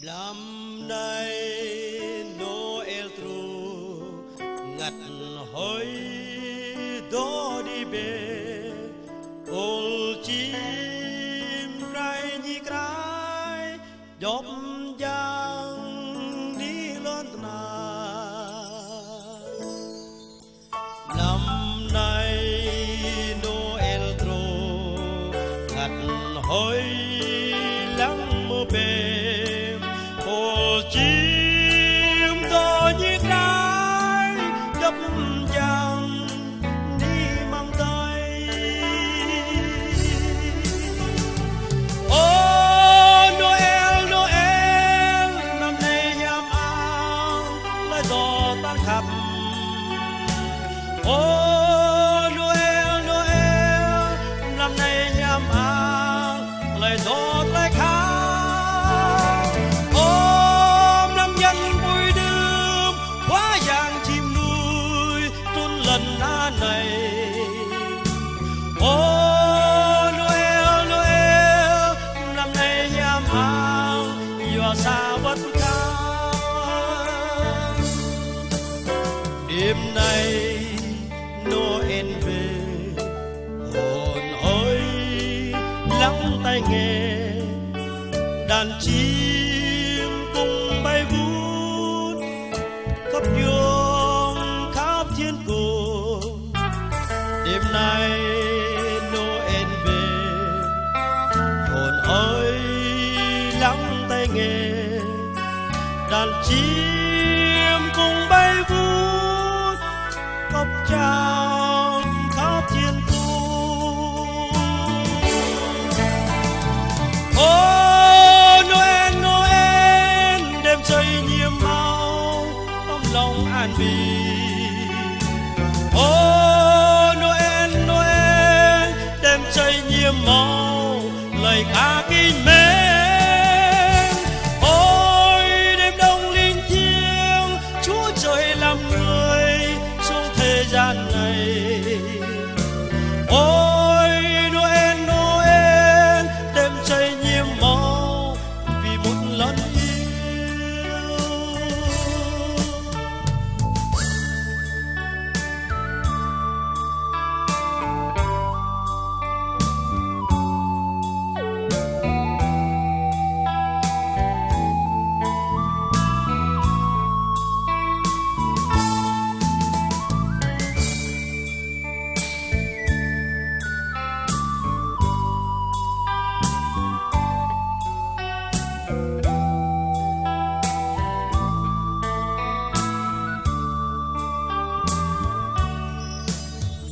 Năm nay Noel trù ngặt hối đó đi về ôl chim cray nhi cray dọc giang đi lên nào. Năm nay Noel trù ngặt hối lắng mơ về ôl chim đó như cái gấp vàng đi mang tay. Ô Noel Noel năm nay nhằm ăn lời gió tan khắp. Ô Noel Noel năm nay nhằm ăn lời gió lại khắp. Này ô Noel Noel năm nay nhằm ăn dọa xa bất cao. Đêm nay Noel về hồn ơi lắng tai nghe đàn chim cùng bay vút khắp vuông khắp thiên cổ. Đêm nay Noel về hồn ơi lắng tai nghe đàn chim cùng bay vút khóc trao khắp thiên cung. Ô Noel Noel đêm trời nhiệm màu ấm lòng an bình. Ô trời nhiệm màu lời ca kinh mến. Ôi đêm đông linh thiêng Chúa trời làm người xuống thế gian này. Ôi Noel Noel đêm trời nhiệm màu vì một lần yêu.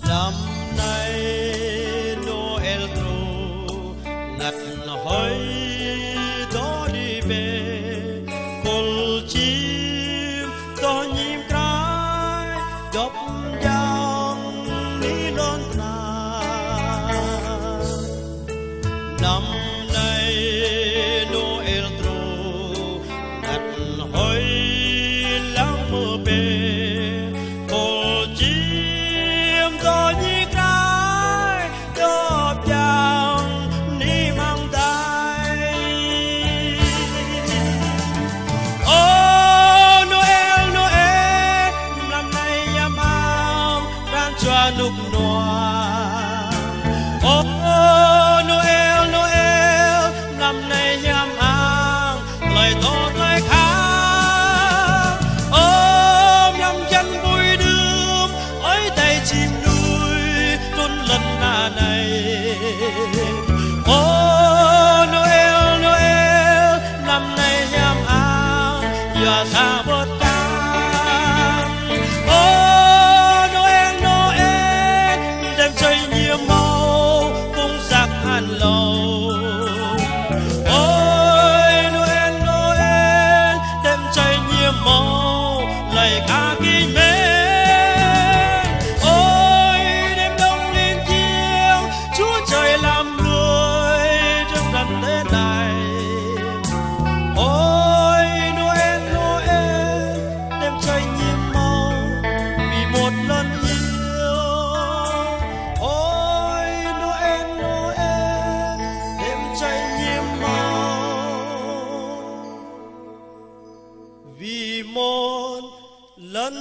Năm nay Noel trù ngặt hối đó đi về ôl chim đó nhím cái gấp vàng đi lên nào. Năm nay Noel trù ngặt hối lắng mơ về ôl chim đó như cái đốp vàng đi mang tay. Ô Noel Noel năm nay nhằm ăn đang cho nục noa. Ô Noel Noel năm nay nhằm ăn lời tốt lời khác. Ôm nhằm chân vui đươm ôi tay chim nuôi trốn lần này. Ô Noel Noel năm nay nhằm ăn dọa xa bớt cam. Ô Noel Noel đêm trời nhiệm màu cung sắc an lầu. Ôi Noel Noel đêm trời nhiệm màu lời ca kinh mến. Ôi đêm đông linh thiêng Chúa trời làm người trong trần thế này. Ôi Noel Noel đêm trời nhiệm màu vì một lần yêu. Ôi Noel Noel đêm trời nhiệm màu lân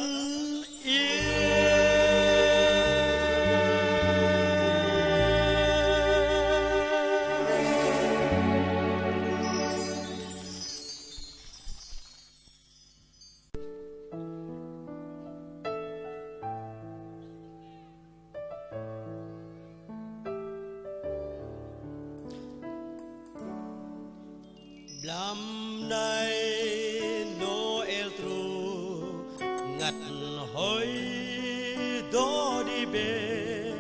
yên. Năm nay Noel tru ngặt hối đó đi về.